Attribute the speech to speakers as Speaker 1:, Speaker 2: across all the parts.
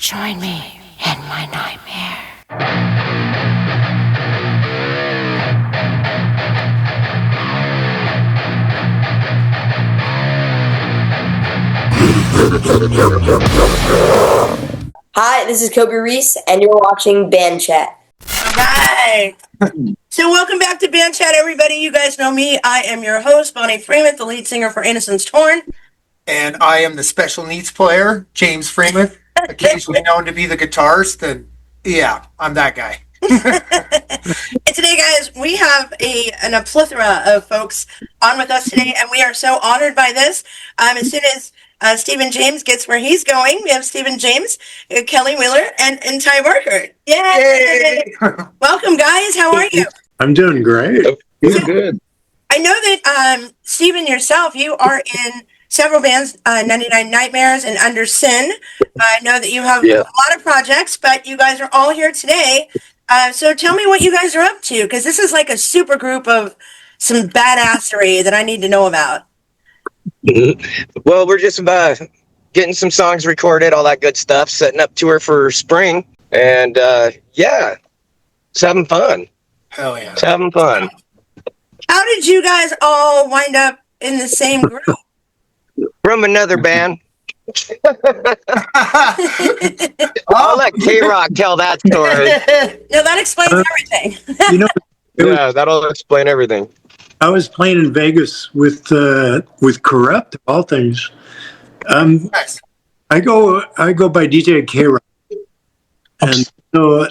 Speaker 1: Join me in my nightmare.
Speaker 2: Hi, this is Kobe Reese, and you're watching Band Chat.
Speaker 3: All right. So welcome back to Band Chat, everybody. You guys know me. I am your host, Bonnie Freeman, the lead singer for Innocence Torn.
Speaker 4: And I am the special needs player, James Freeman, occasionally known to be the guitarist. And yeah, I'm that guy.
Speaker 3: And today, guys, we have a plethora of folks on with us today, and we are so honored by this. As soon as Stephen James gets where he's going, we have Stephen James, Kelly Wheeler, and Ty Barker. Yay! Welcome, guys. How are you?
Speaker 5: I'm doing great.
Speaker 6: You're good.
Speaker 3: I know that, Stephen, yourself, you are in several bands, 99 Nightmares and Under Sin. I know that you have a lot of projects, but you guys are all here today. So tell me what you guys are up to, because this is like a super group of some badassery that I need to know about.
Speaker 6: Well, we're just getting some songs recorded, all that good stuff, setting up tour for spring, and it's having fun.
Speaker 4: Hell yeah.
Speaker 6: It's having fun.
Speaker 3: How did you guys all wind up in the same group?
Speaker 6: From another band. I'll let K-Rock tell that story.
Speaker 3: No, that explains everything.
Speaker 6: Yeah, that'll explain everything.
Speaker 5: I was playing in Vegas with Corrupt, of all things.
Speaker 4: Nice.
Speaker 5: I go by DJ K-Rock, and so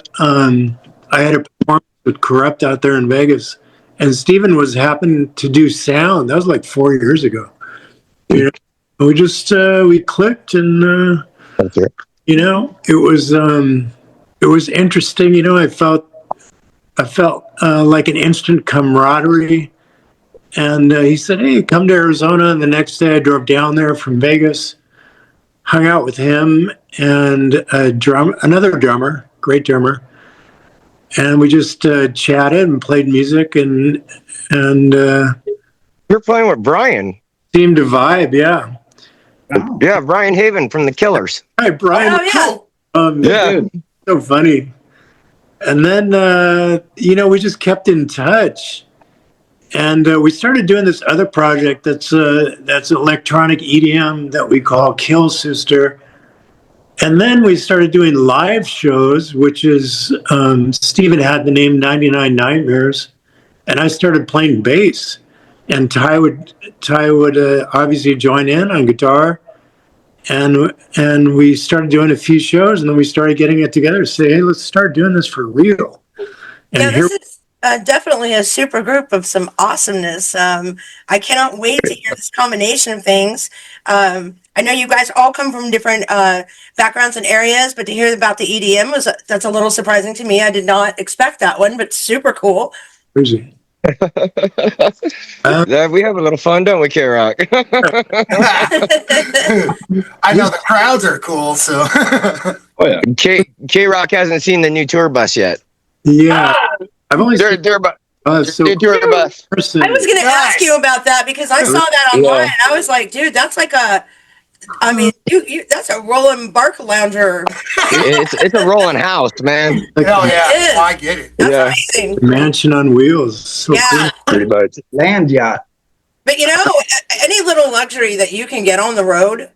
Speaker 5: I had a performance with Corrupt out there in Vegas, and Steven was happened to do sound. That was like 4 years ago. You know, we just we clicked, and it was interesting. You know, I felt like an instant camaraderie. And he said, "Hey, come to Arizona." And the next day I drove down there from Vegas, hung out with him and another drummer, great drummer. And we just chatted and played music and
Speaker 6: You're playing with Brian.
Speaker 5: seemed to vibe, yeah.
Speaker 6: Yeah, Brian Haven from The Killers.
Speaker 5: Hi, Brian.
Speaker 3: Oh, yeah.
Speaker 6: Yeah.
Speaker 5: So funny. And then, we just kept in touch. And we started doing this other project that's electronic EDM that we call Kill Sister. And then we started doing live shows, which is Stephen had the name 99 Nightmares, and I started playing bass. And Ty would obviously join in on guitar, and we started doing a few shows, and then we started getting it together to say, hey, let's start doing this for real. And
Speaker 3: this is definitely a super group of some awesomeness. I cannot wait to hear this combination of things. I know you guys all come from different backgrounds and areas, but to hear about the EDM that's a little surprising to me. I did not expect that one, but super cool.
Speaker 5: crazy.
Speaker 6: We have a little fun, don't we, K-Rock?
Speaker 4: I know the crowds are cool, so.
Speaker 6: Oh, yeah. K-Rock hasn't seen the new tour bus yet.
Speaker 5: Yeah. I've only
Speaker 6: They're tour bus.
Speaker 3: I was going to ask you about that because I saw that online and I was like, dude, that's like that's a rolling bark lounger.
Speaker 6: It's a rolling house, man.
Speaker 4: Hell yeah. I get it.
Speaker 3: That's amazing.
Speaker 5: Mansion on wheels. So cool.
Speaker 6: Pretty much.
Speaker 7: Land yacht.
Speaker 3: But any little luxury that you can get on the road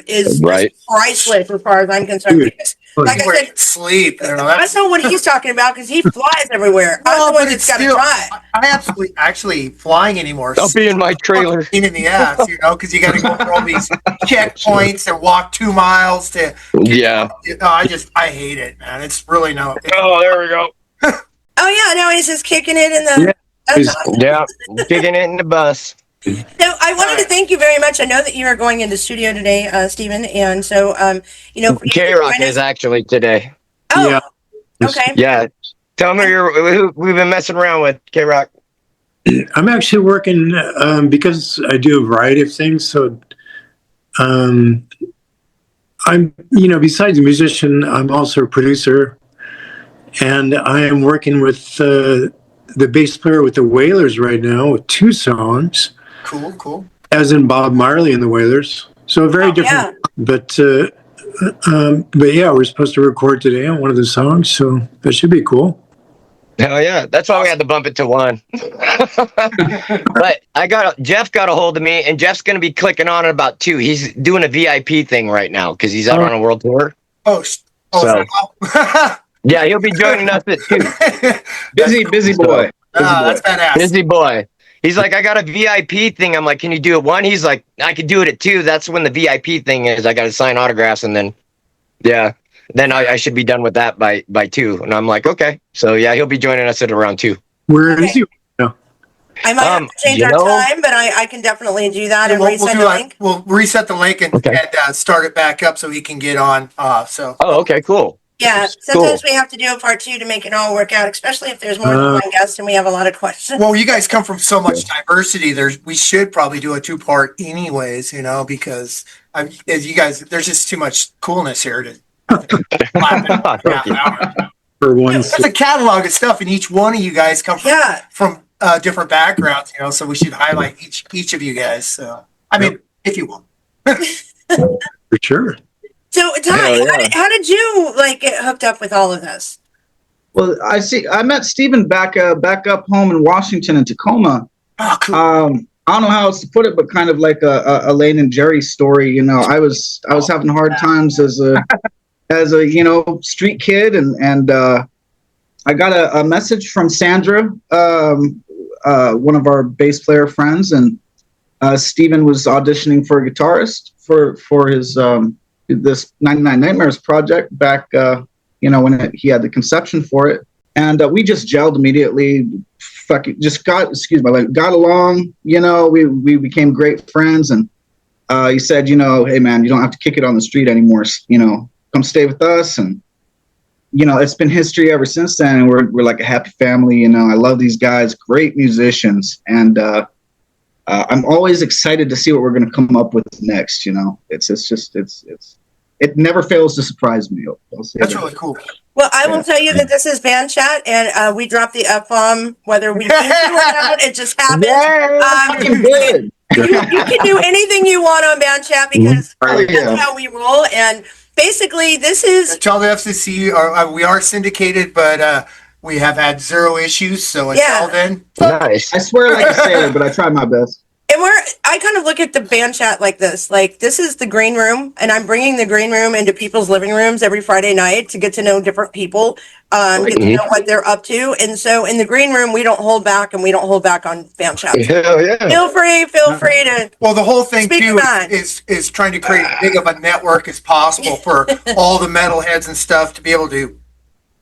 Speaker 3: is priceless as far as I'm concerned. Because, like I said,
Speaker 4: sleep.
Speaker 3: that's not what he's talking about because he flies everywhere. I'm the one that's got to drive.
Speaker 4: I actually flying anymore.
Speaker 6: I'll be in my trailer.
Speaker 4: Pain in the ass, because you got to go through all these checkpoints and walk 2 miles to. I hate it, man. It's really no.
Speaker 6: Oh, there we go.
Speaker 3: Oh yeah, no, he's just kicking it in the.
Speaker 6: Yeah, kicking it in the bus.
Speaker 3: So I wanted to thank you very much. I know that you are going into studio today, Stephen, and so
Speaker 6: K-Rock is actually today.
Speaker 3: Oh,
Speaker 5: yeah.
Speaker 3: Okay.
Speaker 6: Yeah, tell me who we've been messing around with, K-Rock.
Speaker 5: I'm actually working because I do a variety of things. So I'm besides a musician, I'm also a producer, and I am working with the bass player with the Wailers right now with 2 songs.
Speaker 4: Cool.
Speaker 5: As in Bob Marley and the Wailers. So very different. Yeah. But But yeah, we're supposed to record today on one of the songs, so that should be cool.
Speaker 6: Hell yeah. That's why we had to bump it to 1. But Jeff got a hold of me, and Jeff's going to be clicking on at about 2. He's doing a VIP thing right now because he's out on a world tour. Yeah, he'll be joining us at 2.
Speaker 7: Busy boy.
Speaker 4: That's badass.
Speaker 6: Busy boy. He's like, I got a VIP thing. I'm like, can you do it 1? He's like, I could do it at 2. That's when the VIP thing is. I got to sign autographs, and then, then I should be done with that by 2. And I'm like, okay. So yeah, he'll be joining us at around 2.
Speaker 5: Where is he?
Speaker 3: I might have to change our time, but I can definitely do that and reset the link.
Speaker 4: We'll reset the link and start it back up so he can get on.
Speaker 6: Okay, cool.
Speaker 3: Yeah, sometimes we have to do a part 2 to make it all work out, especially if there's more than one guest and we have a lot of questions.
Speaker 4: Well, you guys come from so much diversity. We should probably do a 2-part anyways, because as you guys, there's just too much coolness here to.
Speaker 5: For one,
Speaker 4: There's a catalog of stuff, and each one of you guys come from different backgrounds, so we should highlight each of you guys. So, I mean, if you want.
Speaker 5: For sure.
Speaker 3: So, Ty, how did you get hooked up with all of this?
Speaker 7: Well, I met Steven back up home in Washington in Tacoma.
Speaker 4: Oh, cool.
Speaker 7: I don't know how else to put it, but kind of like a Lane and Jerry story. I was having hard times as a street kid, and I got a message from Sandra, one of our bass player friends, and Steven was auditioning for a guitarist for his this 99 Nightmares project back, when he had the conception for it. And we just gelled immediately. Got along, we became great friends. And he said, hey man, you don't have to kick it on the street anymore. Come stay with us. And, it's been history ever since then. And we're like a happy family. I love these guys, great musicians. And I'm always excited to see what we're going to come up with next. It never fails to surprise me.
Speaker 4: That's really cool.
Speaker 3: Well, I will tell you that this is band chat, and we drop the F-bomb whether we do it or not. It just happens. You can do anything you want on band chat because that's how we roll. And basically, this is...
Speaker 4: Tell the FCC, we are syndicated, but we have had 0 issues, so until then...
Speaker 6: Nice.
Speaker 7: I swear like a sailor, but I try my best.
Speaker 3: And I kind of look at the band chat like this. This is the green room, and I'm bringing the green room into people's living rooms every Friday night to get to know different people, get to know what they're up to. And so in the green room, we don't hold back, and we don't hold back on band chat.
Speaker 6: Hell yeah.
Speaker 3: Feel free to...
Speaker 4: Well, the whole thing, too, is trying to create as big of a network as possible for all the metalheads and stuff to be able to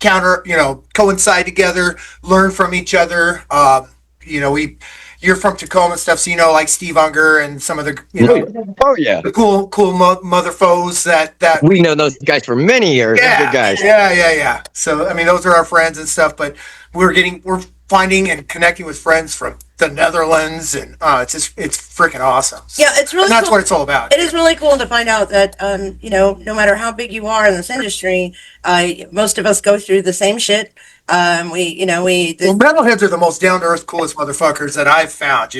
Speaker 4: coincide together, learn from each other. You're from Tacoma and stuff, so like Steve Unger and some of the the cool mother foes that
Speaker 6: we know those guys for many years. They're good guys.
Speaker 4: Yeah. So I mean, those are our friends and stuff. But we're finding and connecting with friends from the Netherlands, and it's freaking awesome.
Speaker 3: Yeah, it's really.
Speaker 4: And that's
Speaker 3: cool.
Speaker 4: what it's all about.
Speaker 3: It is really cool to find out that no matter how big you are in this industry, most of us go through the same shit.
Speaker 4: Metalheads are the most down to earth, coolest motherfuckers that I've found.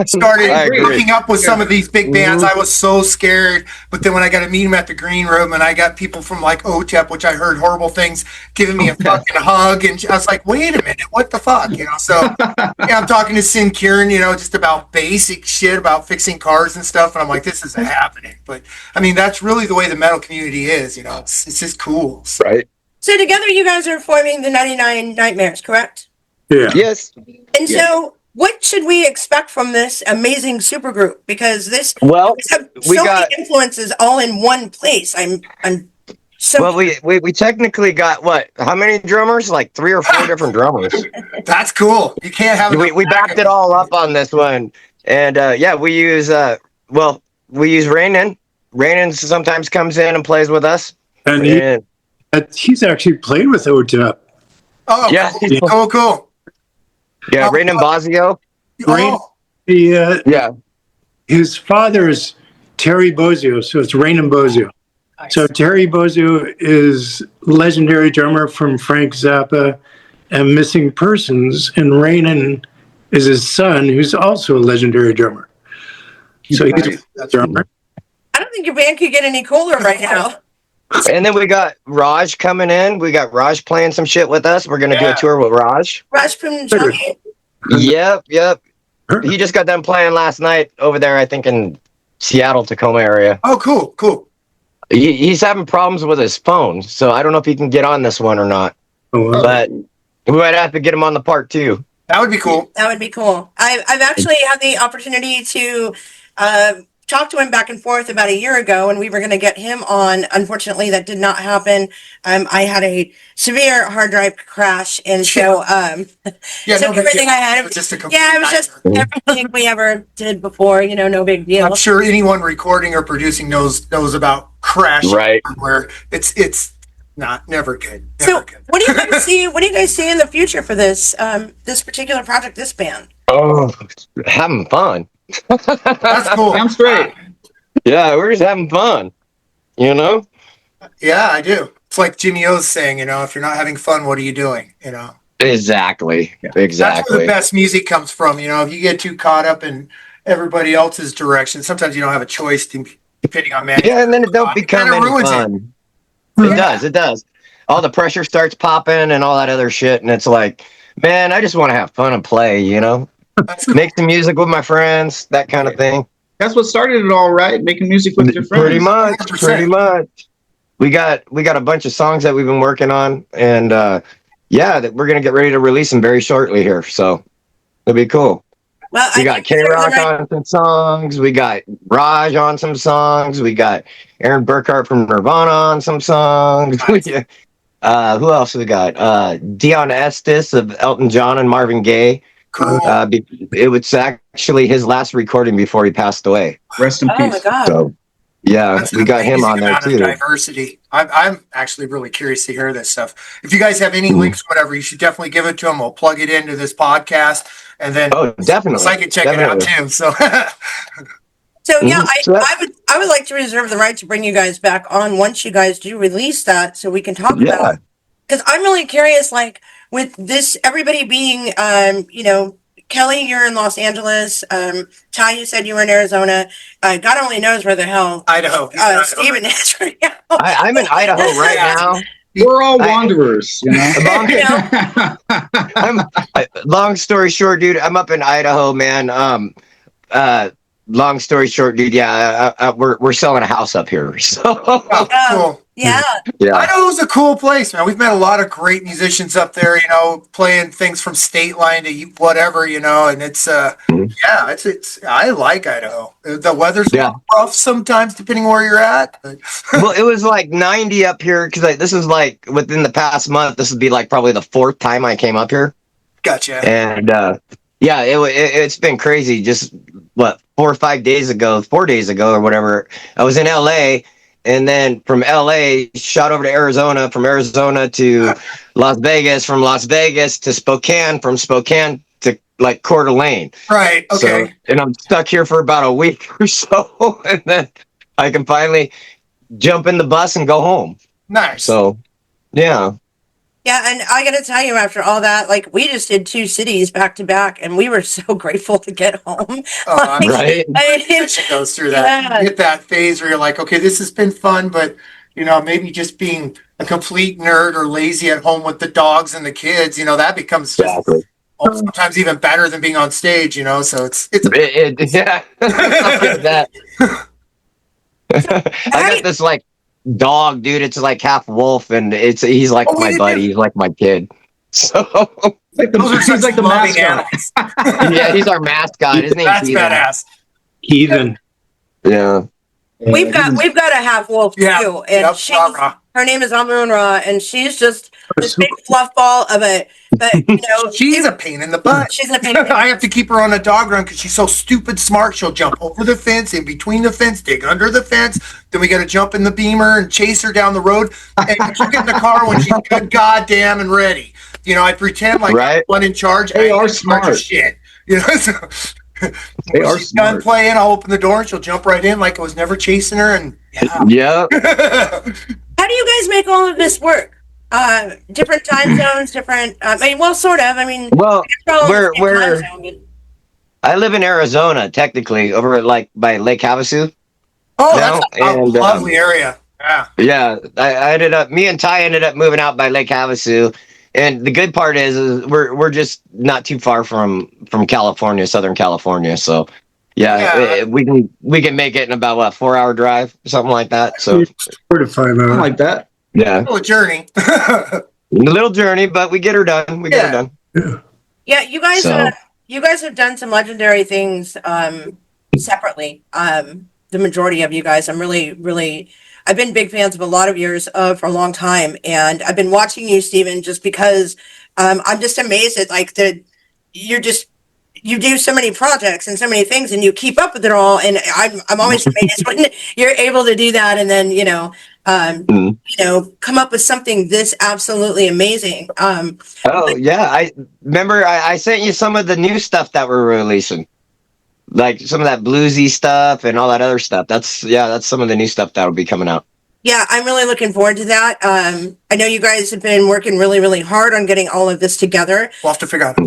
Speaker 4: Started hooking up with some of these big bands. I was so scared, but then when I got to meet them at the green room, and I got people from like OTEP, which I heard horrible things, giving me a fucking hug, and I was like, wait a minute, what the fuck, So I'm talking to Sin Kieran, just about basic shit about fixing cars and stuff, and I'm like, this isn't happening. But I mean, that's really the way the metal community is. It's just cool. So.
Speaker 6: Right.
Speaker 3: So together you guys are forming the 99 Nightmares, correct?
Speaker 5: Yeah.
Speaker 6: Yes.
Speaker 3: And so what should we expect from this amazing supergroup? Because this many influences all in one place. I'm so...
Speaker 6: Well, we technically got how many drummers? Like 3 or 4 different drummers.
Speaker 4: That's cool. You can't have...
Speaker 6: We backed it all up on this one. And we use Rainan. Rainan sometimes comes in and plays with us.
Speaker 5: And he's actually played with OTEP.
Speaker 4: Oh,
Speaker 6: yeah.
Speaker 4: Cool.
Speaker 6: Yeah, Rainan Bozio.
Speaker 5: His father's Terry Bozio, so it's Rainan Bozio. Nice. So Terry Bozio is legendary drummer from Frank Zappa and Missing Persons, and Rainan is his son, who's also a legendary drummer. So he's a drummer.
Speaker 3: I don't think your band could get any cooler right now.
Speaker 6: And then we got Raj coming in. We got Raj playing some shit with us. We're gonna do a tour with Raj.
Speaker 3: Raj Punjabi.
Speaker 6: Yep. He just got done playing last night over there, I think in Seattle, Tacoma area.
Speaker 4: Oh, cool.
Speaker 6: He's having problems with his phone, so I don't know if he can get on this one or not. But we might have to get him on the part 2.
Speaker 4: That would be cool.
Speaker 3: That would be cool. I've actually had the opportunity to talk to him back and forth about a year ago, and we were going to get him on. Unfortunately, that did not happen. I had a severe hard drive crash, and so took everything I had.
Speaker 4: It was just a
Speaker 3: It was just everything we ever did before. No big deal.
Speaker 4: I'm sure anyone recording or producing knows about crashing.
Speaker 6: Right.
Speaker 4: Where it's never good.
Speaker 3: So, what do you guys see? What do you guys see in the future for this this particular project, this band?
Speaker 6: Oh, having fun.
Speaker 4: That's cool.
Speaker 7: I'm straight.
Speaker 6: Yeah, we're just having fun.
Speaker 4: Yeah, I do. It's like Jimmy O's saying, if you're not having fun, what are you doing?
Speaker 6: Exactly.
Speaker 4: That's where the best music comes from. If you get too caught up in everybody else's direction, sometimes you don't have a choice depending on man.
Speaker 6: Yeah, and then it don't become any
Speaker 4: ruins
Speaker 6: fun. It does. All the pressure starts popping and all that other shit, and it's like, man, I just want to have fun and play,
Speaker 4: That's cool.
Speaker 6: Make some music with my friends, that kind of thing.
Speaker 7: That's what started it all, right? Making music with your friends.
Speaker 6: Pretty much.
Speaker 4: 100%.
Speaker 6: We got a bunch of songs that we've been working on, and that we're gonna get ready to release them very shortly here. So it'll be cool.
Speaker 3: Well,
Speaker 6: We got K-Rock on some songs. We got Raj on some songs. We got Aaron Burkhart from Nirvana on some songs. Who else we got? Dion Estes of Elton John and Marvin Gaye.
Speaker 4: Cool.
Speaker 6: It was actually his last recording before he passed away.
Speaker 7: Rest in
Speaker 3: Oh
Speaker 7: peace.
Speaker 3: my God.
Speaker 6: So,
Speaker 4: That's
Speaker 6: we
Speaker 4: an
Speaker 6: got him
Speaker 4: amazing
Speaker 6: on there
Speaker 4: amount of
Speaker 6: too.
Speaker 4: Diversity. I'm actually really curious to hear this stuff. If you guys have any links, whatever, you should definitely give it to them. We'll plug it into this podcast, and then
Speaker 6: Definitely.
Speaker 4: I can check it out too. So,
Speaker 3: So yeah,
Speaker 6: So
Speaker 3: I would like to reserve the right to bring you guys back on once you guys do release that, so we can talk about it. Because I'm really curious, like with this, everybody being, Kelly, you're in Los Angeles. Ty, you said you were in Arizona. God only knows where the hell
Speaker 4: Idaho.
Speaker 3: Steven is right now.
Speaker 6: I'm in Idaho right now.
Speaker 7: We're all wanderers,
Speaker 6: Long story short, dude, I'm up in Idaho, man. Long story short, dude, we're selling a house up here. So
Speaker 4: Cool.
Speaker 3: Yeah.
Speaker 4: Idaho's a cool place, man. We've met a lot of great musicians up there, playing things from State Line to whatever, and it's it's I like Idaho. The weather's a little rough sometimes depending where you're at.
Speaker 6: Well, it was like 90 up here because this is like within the past month. This would be like probably the 4th time I came up here.
Speaker 4: Gotcha.
Speaker 6: And it's been crazy. Just 4 or 5 days ago, 4 days ago or whatever, I was in LA. And then from LA, shot over to Arizona, from Arizona to Las Vegas, from Las Vegas to Spokane, from Spokane to like Coeur d'Alene.
Speaker 4: Right. Okay.
Speaker 6: So, and I'm stuck here for about a week or so. And then I can finally jump in the bus and go home.
Speaker 4: Nice.
Speaker 6: So, yeah.
Speaker 3: Yeah, and I got to tell you, after all that, like we just did 2 cities back to back, and we were so grateful to get home.
Speaker 6: Right.
Speaker 4: It goes through that.
Speaker 3: Yeah.
Speaker 4: You hit that phase where you're like, okay, this has been fun, but maybe just being a complete nerd or lazy at home with the dogs and the kids, that becomes just sometimes even better than being on stage, So it's
Speaker 6: yeah. I get that. I got this like dog, dude. It's like half wolf, and he's like my buddy. He's like my kid. So
Speaker 4: he's like the mascot.
Speaker 6: Yeah, he's our mascot. His name's
Speaker 4: That's
Speaker 6: Heathen.
Speaker 4: badass.
Speaker 5: Heathen.
Speaker 6: Yeah.
Speaker 3: We've got a half wolf too, and her name is Amun Ra, and she's just this big fluff ball of a. But
Speaker 4: she's a pain in the butt.
Speaker 3: She's a pain in the butt.
Speaker 4: I have to keep her on a dog run because she's so stupid smart. She'll jump over the fence, in between the fence, dig under the fence. Then we got to jump in the Beamer and chase her down the road. And she'll get in the car when she's good goddamn and ready. I pretend like I'm one in charge.
Speaker 7: They are smart.
Speaker 4: Shit. So,
Speaker 7: they are
Speaker 4: she's done playing, I'll open the door and she'll jump right in like I was never chasing her. And
Speaker 6: yeah.
Speaker 3: How do you guys make all of this work? Different time zones, different. Sort of.
Speaker 6: we're I live in Arizona, technically, over by Lake Havasu.
Speaker 4: Oh, that's a lovely area.
Speaker 6: Yeah, me and Ty ended up moving out by Lake Havasu. And the good part is we're just not too far from California, Southern California. So we can make it in about what, 4-hour drive, something like that. So
Speaker 5: 4 to 5 hours.
Speaker 7: Something like that.
Speaker 6: yeah,
Speaker 4: A journey.
Speaker 6: a little journey, but we get her done. We get her done.
Speaker 3: Yeah, you guys
Speaker 6: So-
Speaker 3: you guys have done some legendary things separately. The majority of you guys, I'm really I've been big fans of a lot of yours for a long time, and I've been watching you, Steven, just because I'm just amazed at like you do so many projects and so many things, and you keep up with it all, and I'm always amazed when you're able to do that, and then come up with something this absolutely amazing.
Speaker 6: Oh yeah, I remember I sent you some of the new stuff that we're releasing, like some of that bluesy stuff and all that other stuff. That's some of the new stuff that'll be coming out.
Speaker 3: Yeah, I'm really looking forward to that. I know you guys have been working really hard on getting all of this together.
Speaker 4: We'll have to figure out.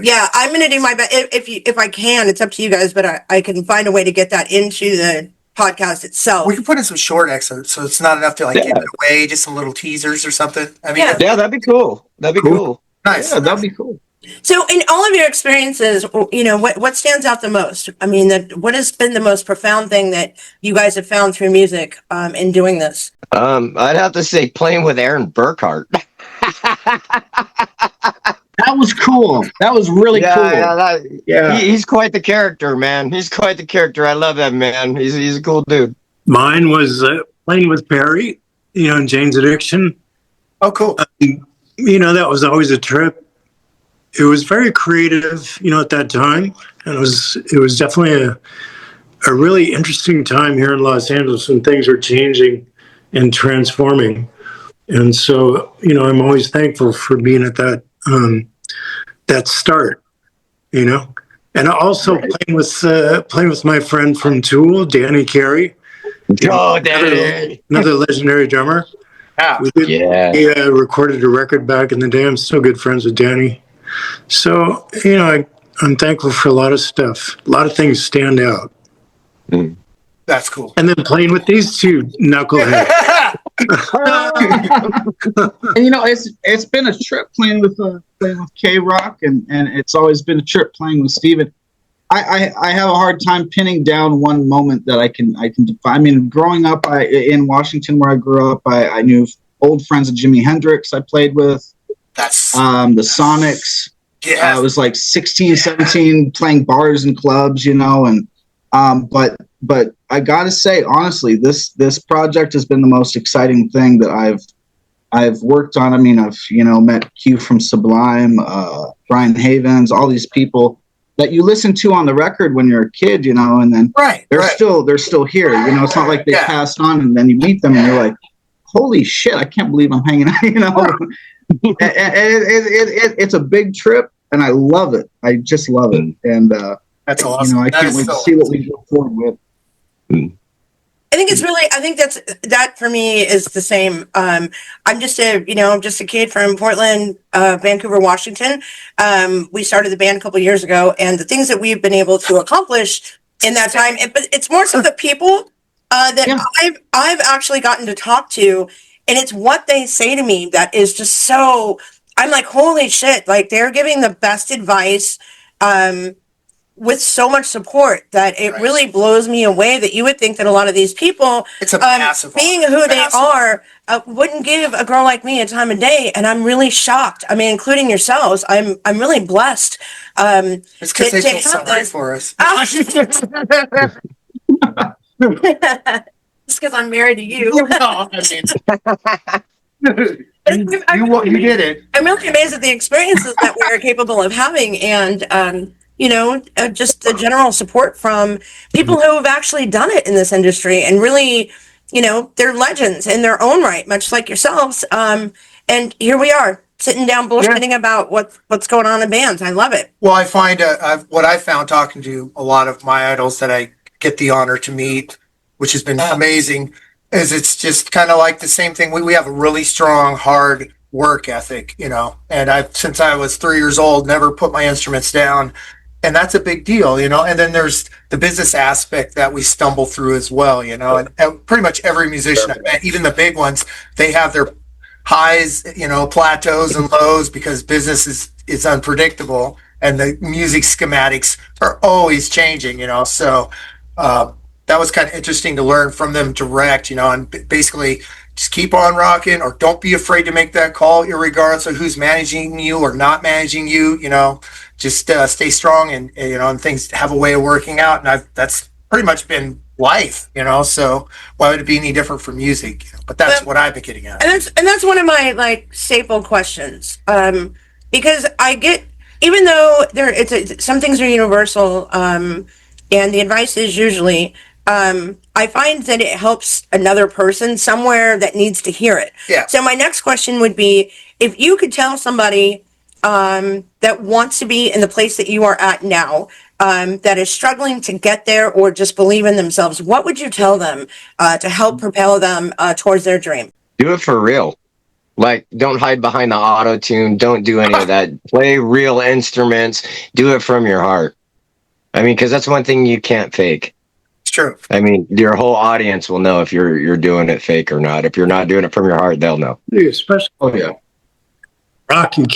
Speaker 3: Yeah, I'm going to do my best if I can. It's up to you guys, but I can find a way to get that into the podcast itself.
Speaker 4: We can put in some short excerpts, so it's not enough to give it away. Just some little teasers or something. I mean,
Speaker 6: Yeah, that'd be cool. That'd be cool.
Speaker 4: Nice.
Speaker 7: Yeah, that'd be cool.
Speaker 3: So, in all of your experiences, what stands out the most? I mean, what has been the most profound thing that you guys have found through music in doing this?
Speaker 6: I'd have to say playing with Aaron Burkhart.
Speaker 7: That was cool. That was really cool. Yeah.
Speaker 6: He's quite the character, man. He's quite the character. I love that man. He's a cool dude.
Speaker 5: Mine was playing with Perry, in Jane's Addiction.
Speaker 4: Oh, cool.
Speaker 5: That was always a trip. It was very creative, at that time. And it was definitely a really interesting time here in Los Angeles when things were changing and transforming. And so, I'm always thankful for being at that start, and also playing with my friend from Tool, Danny Carey.
Speaker 6: Oh, Danny,
Speaker 5: another legendary drummer. We recorded a record back in the day. I'm still good friends with Danny. So, I'm thankful for a lot of stuff. A lot of things stand out.
Speaker 6: Mm.
Speaker 4: That's cool.
Speaker 5: And then playing with these two knuckleheads.
Speaker 7: And it's been a trip playing with K-Rock, and it's always been a trip playing with Steven. I have a hard time pinning down one moment that I can define. I mean, growing up in Washington, where I grew up, I knew old friends of Jimi Hendrix I played with.
Speaker 4: That's
Speaker 7: the Sonics.
Speaker 4: Yeah.
Speaker 7: I was like 16, 17 playing bars and clubs, and but I gotta say, honestly, this project has been the most exciting thing that I've worked on. I mean, I've met Q from Sublime, Brian Havens, all these people that you listen to on the record when you're a kid, and then they're still here. It's not like they passed on, and then you meet them and you're like, holy shit, I can't believe I'm hanging out. It's a big trip, and I love it. I just love it, and
Speaker 4: that's awesome.
Speaker 7: I can't wait to see what we go forward with.
Speaker 3: I think that for me is the same. I'm just a kid from Portland, Vancouver, Washington. We started the band a couple of years ago, and the things that we've been able to accomplish in that time, but it's more so the people that I've actually gotten to talk to, and it's what they say to me that is just so, I'm like, holy shit, like they're giving the best advice, with so much support that it really blows me away that you would think that a lot of these people,
Speaker 4: it's a massive
Speaker 3: being who they are, wouldn't give a girl like me a time of day. And I'm really shocked. I mean, including yourselves, I'm really blessed.
Speaker 4: It's because they feel sorry for us.
Speaker 3: It's because I'm married to you.
Speaker 4: You did it.
Speaker 3: I'm really amazed at the experiences that we're capable of having, and just the general support from people who have actually done it in this industry and really, they're legends in their own right, much like yourselves. And here we are sitting down bullshitting about what's going on in bands. I love it.
Speaker 4: Well, I find what I found talking to a lot of my idols that I get the honor to meet, which has been amazing, is it's just kind of like the same thing. We have a really strong, hard work ethic, and since I was 3 years old, never put my instruments down. and that's a big deal, and then there's the business aspect that we stumble through as well, and pretty much every musician I met, even the big ones, they have their highs, plateaus and lows, because business is unpredictable, and the music schematics are always changing, so that was kind of interesting to learn from them direct, and basically just keep on rocking, or don't be afraid to make that call, regardless of who's managing you or not managing you, just stay strong, and things have a way of working out. And that's pretty much been life, so why would it be any different for music? But that's what I've been getting at.
Speaker 3: And that's one of my staple questions. Because I get, even though some things are universal, and the advice is usually, I find that it helps another person somewhere that needs to hear it.
Speaker 4: Yeah.
Speaker 3: So my next question would be, if you could tell somebody that wants to be in the place that you are at now, that is struggling to get there or just believe in themselves, what would you tell them to help propel them towards their dream?
Speaker 6: Do it for real. Like, don't hide behind the auto tune. Don't do any of that. Play real instruments. Do it from your heart. I mean, because that's one thing you can't fake.
Speaker 4: It's true.
Speaker 6: I mean, your whole audience will know if you're doing it fake or not. If you're not doing it from your heart, they'll know.
Speaker 5: Especially rock, you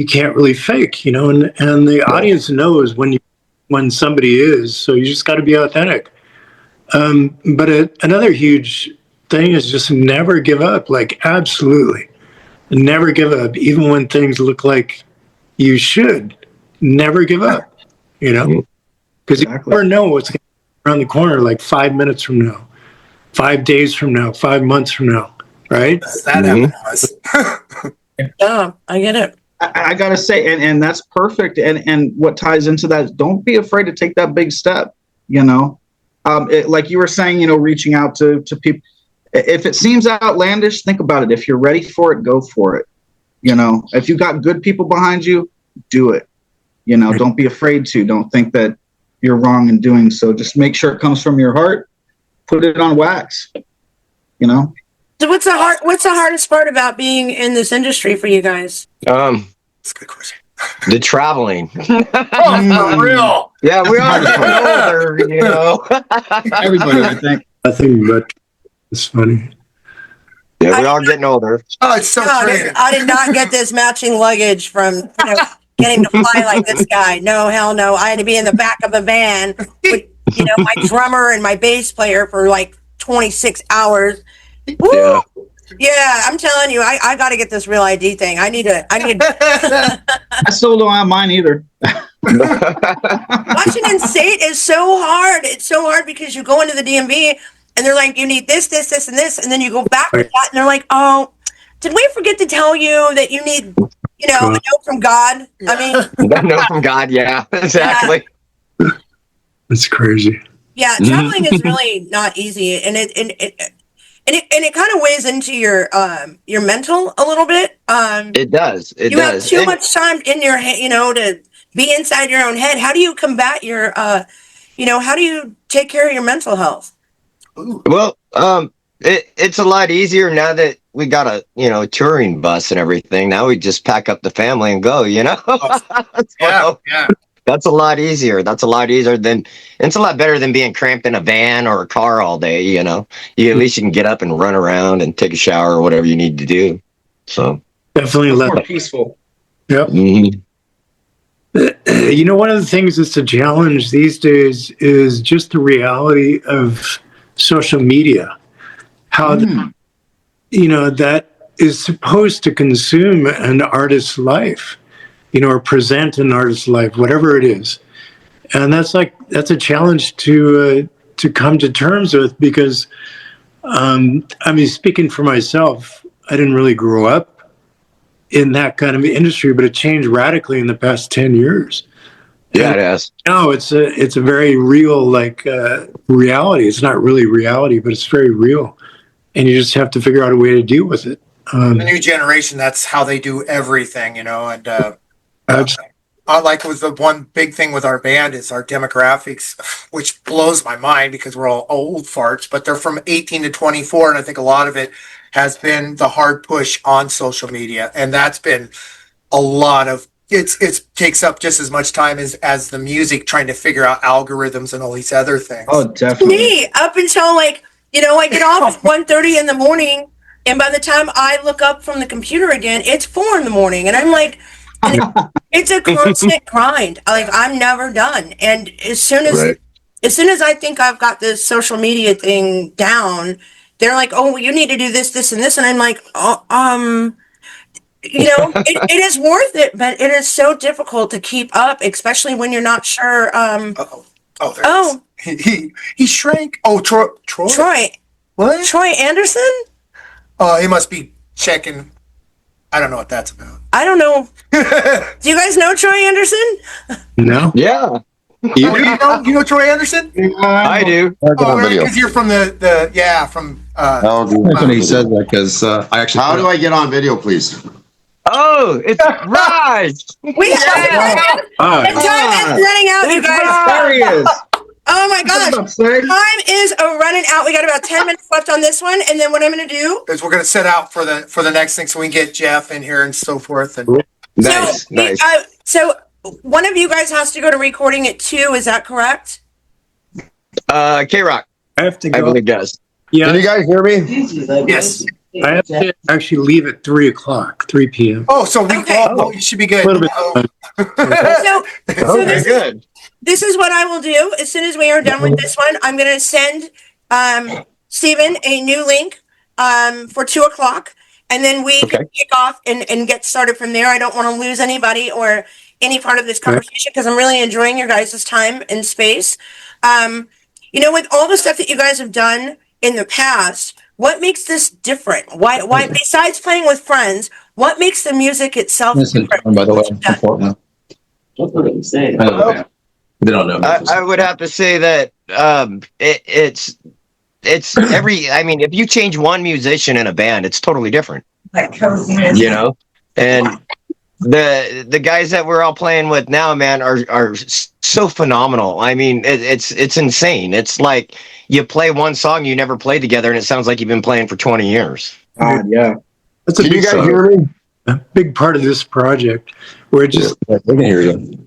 Speaker 5: can't really fake, and the audience knows when somebody is. So you just got to be authentic. But another huge thing is just never give up. Like, absolutely, never give up, even when things look like you should. Never give up. Because you never know what's going to be around the corner, like 5 minutes from now, 5 days from now, 5 months from now, right?
Speaker 4: That happened to us.
Speaker 3: Yeah, I get it.
Speaker 7: I gotta say, and that's perfect. And what ties into that is, don't be afraid to take that big step. Like you were saying, reaching out to people. If it seems outlandish, think about it. If you're ready for it, go for it. If you got good people behind you, do it. Don't be afraid to. Don't think that you're wrong in doing so. Just make sure it comes from your heart. Put it on wax.
Speaker 3: So what's the hardest part about being in this industry for you guys?
Speaker 4: That's a good question.
Speaker 6: The traveling.
Speaker 4: For real.
Speaker 6: Yeah, we are getting older,
Speaker 7: Everybody, I think.
Speaker 5: Nothing but it's funny.
Speaker 6: Yeah, we are getting older.
Speaker 4: Oh, it's so creative.
Speaker 3: I did not get this matching luggage from getting to fly like this guy. No, hell no. I had to be in the back of the van with my drummer and my bass player for like 26 hours. Woo! Yeah, I'm telling you, I got to get this real ID thing. I need.
Speaker 7: I still don't have mine either.
Speaker 3: Washington State is so hard. It's so hard because you go into the DMV and they're like, you need this, this, this, and this, and then you go back to that and they're like, oh, did we forget to tell you that you need, a note from God? I mean,
Speaker 6: A note from God. Yeah, exactly.
Speaker 5: It's crazy.
Speaker 3: Yeah, traveling is really not easy, and it kind of weighs into your mental a little bit.
Speaker 6: It does.
Speaker 3: You have too much time in your head, to be inside your own head. How do you combat your, how do you take care of your mental health?
Speaker 6: Well, it's a lot easier now that we got a touring bus and everything. Now we just pack up the family and go.
Speaker 4: Yeah.
Speaker 6: That's a lot easier. It's a lot better than being cramped in a van or a car all day. You at least you can get up and run around and take a shower or whatever you need to do. So
Speaker 5: definitely
Speaker 7: more peaceful.
Speaker 5: Yep.
Speaker 6: Mm-hmm.
Speaker 5: One of the things that's a challenge these days is just the reality of social media. How that is supposed to consume an artist's life. Or present an artist's life, whatever it is. And that's a challenge to come to terms with, because, speaking for myself, I didn't really grow up in that kind of industry, but it changed radically in the past 10 years.
Speaker 6: Yeah, it has.
Speaker 5: No, it's a very real, reality. It's not really reality, but it's very real. And you just have to figure out a way to deal with it.
Speaker 4: The new generation, that's how they do everything, and, like with the one big thing with our band is our demographics, which blows my mind because we're all old farts, but they're from 18 to 24. And I think a lot of it has been the hard push on social media. And that's been a lot of it takes up just as much time as the music, trying to figure out algorithms and all these other things.
Speaker 7: Oh, definitely.
Speaker 3: Me, up until I get off at 1:30 in the morning, and by the time I look up from the computer again, it's 4 in the morning, and I'm like, it's a constant grind. Like, I'm never done. And as soon as I think I've got this social media thing down, they're like, "Oh, well, you need to do this, this, and this," and I'm like, "Oh, it is worth it, but it is so difficult to keep up, especially when you're not sure."
Speaker 4: There it is. He shrank. Oh, Troy. What?
Speaker 3: Troy Anderson?
Speaker 4: Oh, he must be checking. I don't know what that's about.
Speaker 3: I don't know. Do you guys know Troy Anderson?
Speaker 5: No.
Speaker 6: Yeah,
Speaker 4: You know Troy Anderson?
Speaker 6: I do.
Speaker 4: Because you're from from.
Speaker 8: That's when he said that because I actually.
Speaker 9: How do I get on video, please?
Speaker 6: Oh, it's Raj.
Speaker 3: We have time is running out, you guys.
Speaker 7: There he is.
Speaker 3: Oh my gosh.
Speaker 7: What's up, Sid?
Speaker 3: Time is running out. We got about 10 minutes left on this one, and then what I'm going to do
Speaker 4: Is we're gonna set out for the next thing, so we can get Jeff in here and so forth. And
Speaker 6: Nice.
Speaker 3: So one of you guys has to go to recording at 2. Is that correct?
Speaker 6: K-Rock,
Speaker 5: I have to
Speaker 6: I
Speaker 5: go.
Speaker 6: believe does.
Speaker 5: Yeah,
Speaker 9: Can you guys hear me?
Speaker 4: yes.
Speaker 5: I have to actually leave at 3 p.m.
Speaker 4: Oh, so we
Speaker 3: Okay.
Speaker 4: you should be good.
Speaker 5: A little bit.
Speaker 3: So
Speaker 6: Okay, good.
Speaker 3: this is what I will do. As soon as we are done with this one, I'm going to send Stephen a new link for 2 o'clock, and then we can kick off and get started from there. I don't want to lose anybody or any part of this conversation because I'm really enjoying your guys' time and space. With all the stuff that you guys have done in the past, what makes this different? Why besides playing with friends, what makes the music itself different?
Speaker 8: By the way, I'm from Portland.
Speaker 10: That's what I'm saying.
Speaker 8: I know that. They don't know.
Speaker 6: I would have to say that it's every. I mean, if you change one musician in a band, it's totally different. And the guys that we're all playing with now, man, are so phenomenal. I mean, it's insane. It's like you play one song you never played together, and it sounds like you've been playing for 20 years.
Speaker 7: Yeah.
Speaker 5: That's a
Speaker 9: Can you
Speaker 5: big,
Speaker 9: guys hear me?
Speaker 5: a big part of this project. We're just,
Speaker 8: They can hear you.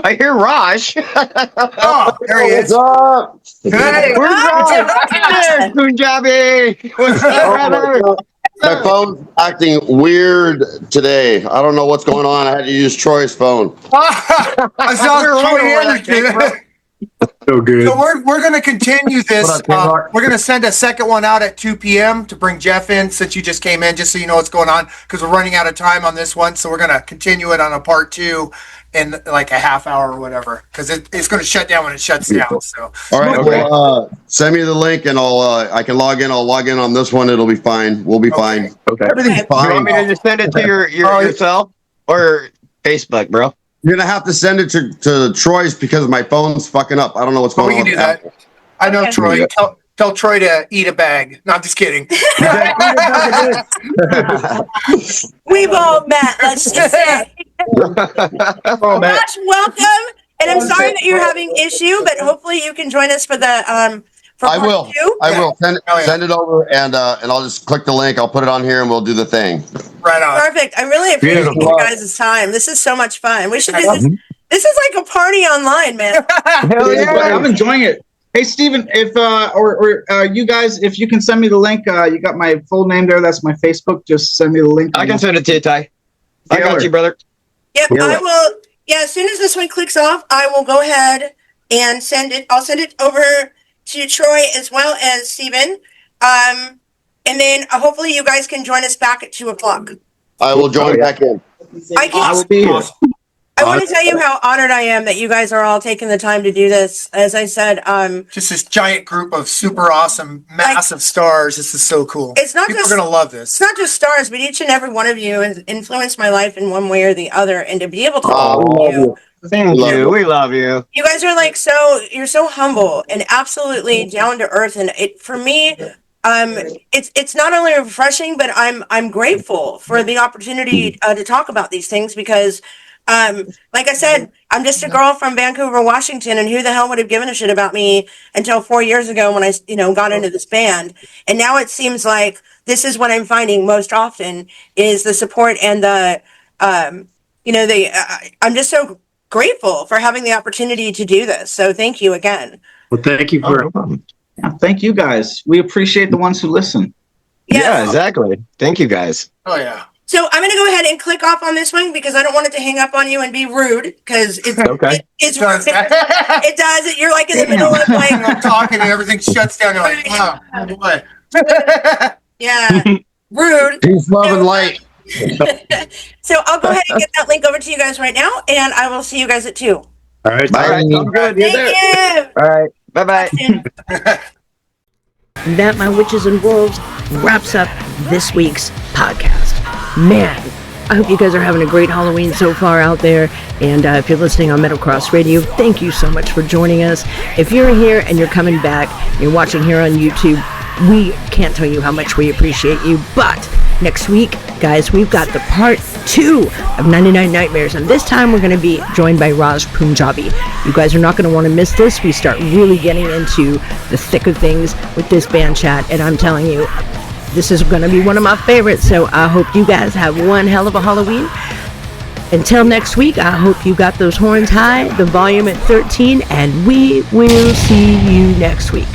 Speaker 6: I hear Raj.
Speaker 4: Oh, there he is.
Speaker 9: What's up?
Speaker 4: Hey,
Speaker 6: Where's Raj? Punjabi. What's up, brother?
Speaker 9: My phone's acting weird today. I don't know what's going on. I had to use Troy's phone.
Speaker 4: I saw Troy Anderson.
Speaker 5: so good.
Speaker 4: So we're going to continue this.
Speaker 8: What up, K-Rock?
Speaker 4: We're going to send a second one out at 2 p.m. to bring Jeff in, since you just came in, just so you know what's going on, because we're running out of time on this one. So we're going to continue it on a part 2 in like a half hour or whatever, because it's going to shut down when it shuts down. So
Speaker 9: All right.
Speaker 6: Okay.
Speaker 9: Well, send me the link and I can log in. I'll log in on this one. It'll be fine. We'll be fine.
Speaker 6: Okay.
Speaker 9: Everything's
Speaker 6: You want me to
Speaker 9: fine.
Speaker 6: just send it to yourself or Facebook, bro?
Speaker 9: You're going to have to send it to Troy's because my phone's fucking up. I don't know what's
Speaker 4: we
Speaker 9: going on
Speaker 4: can do
Speaker 9: with
Speaker 4: that.
Speaker 9: Apple.
Speaker 4: I know
Speaker 3: Okay.
Speaker 4: Troy. Tell Troy to eat a bag. No, I'm just kidding.
Speaker 3: We've all met. Let's just say.
Speaker 7: Oh, man.
Speaker 3: Josh, welcome. And I'm sorry that you're having issue, but hopefully you can join us for the for
Speaker 9: I
Speaker 3: part
Speaker 9: will.
Speaker 3: 2.
Speaker 9: I will
Speaker 4: Oh, yeah.
Speaker 9: send it over and I'll just click the link. I'll put it on here and we'll do the thing.
Speaker 4: Right on.
Speaker 3: Perfect. I really appreciate
Speaker 9: Beautiful.
Speaker 3: you guys' time. This is so much fun. We should do this. This is like a party online, man.
Speaker 6: Hell yeah.
Speaker 7: I'm enjoying it. Hey, Steven, if you guys, if you can send me the link, you got my full name there. That's my Facebook. Just send me the link.
Speaker 6: I can send it to you, Ty. I got you, brother.
Speaker 3: Yep, I will. Yeah, as soon as this one clicks off, I will go ahead and send it. I'll send it over to Troy as well as Steven. And then hopefully you guys can join us back at 2 o'clock.
Speaker 9: I will join back in.
Speaker 7: I will be here.
Speaker 3: I want to tell you how honored I am that you guys are all taking the time to do this. As I said,
Speaker 4: Just this giant group of super awesome, massive stars. This is so cool.
Speaker 3: It's not
Speaker 4: People
Speaker 3: just-
Speaker 4: are going to love
Speaker 3: it's
Speaker 4: this.
Speaker 3: not just stars, but each and every one of you has influenced my life in one way or the other. And to be able to
Speaker 9: Oh,
Speaker 3: you,
Speaker 6: Thank you. We love you.
Speaker 3: you guys are like you're so humble and absolutely down to earth. And it for me, it's not only refreshing, but I'm grateful for the opportunity to talk about these things because Like I said, I'm just a girl from Vancouver, Washington, and who the hell would have given a shit about me until 4 years ago when I, got into this band. And now it seems like this is what I'm finding most often is the support and the, I'm just so grateful for having the opportunity to do this. So thank you again.
Speaker 5: Well, thank you for.
Speaker 7: Yeah, thank you guys. We appreciate the ones who listen.
Speaker 6: Yeah, exactly. Thank you guys.
Speaker 4: Oh yeah.
Speaker 3: So I'm going to go ahead and click off on this one because I don't want it to hang up on you and be rude because it's
Speaker 6: Okay.
Speaker 3: it's rude. It does. You're like in the middle of like
Speaker 4: I'm talking and everything shuts down. You're like, wow, oh boy.
Speaker 3: Yeah, rude.
Speaker 9: Peace, love, and light.
Speaker 3: So I'll go ahead and get that link over to you guys right now, and I will see you guys at 2.
Speaker 5: All right.
Speaker 6: All right. Sounds good.
Speaker 3: Thank you.
Speaker 6: All right. Bye-bye.
Speaker 11: That, my witches and wolves, wraps up this week's podcast. Man, I hope you guys are having a great Halloween so far out there. And if you're listening on Metal Cross Radio, thank you so much for joining us. If you're here and you're coming back, you're watching here on YouTube, we can't tell you how much we appreciate you. But next week, guys, we've got the part 2 of 99 Nightmares. And this time we're going to be joined by Raj Punjabi. You guys are not going to want to miss this. We start really getting into the thick of things with this band chat. And I'm telling you, this is going to be one of my favorites. So I hope you guys have one hell of a Halloween. Until next week, I hope you got those horns high, the volume at 13, and we will see you next week.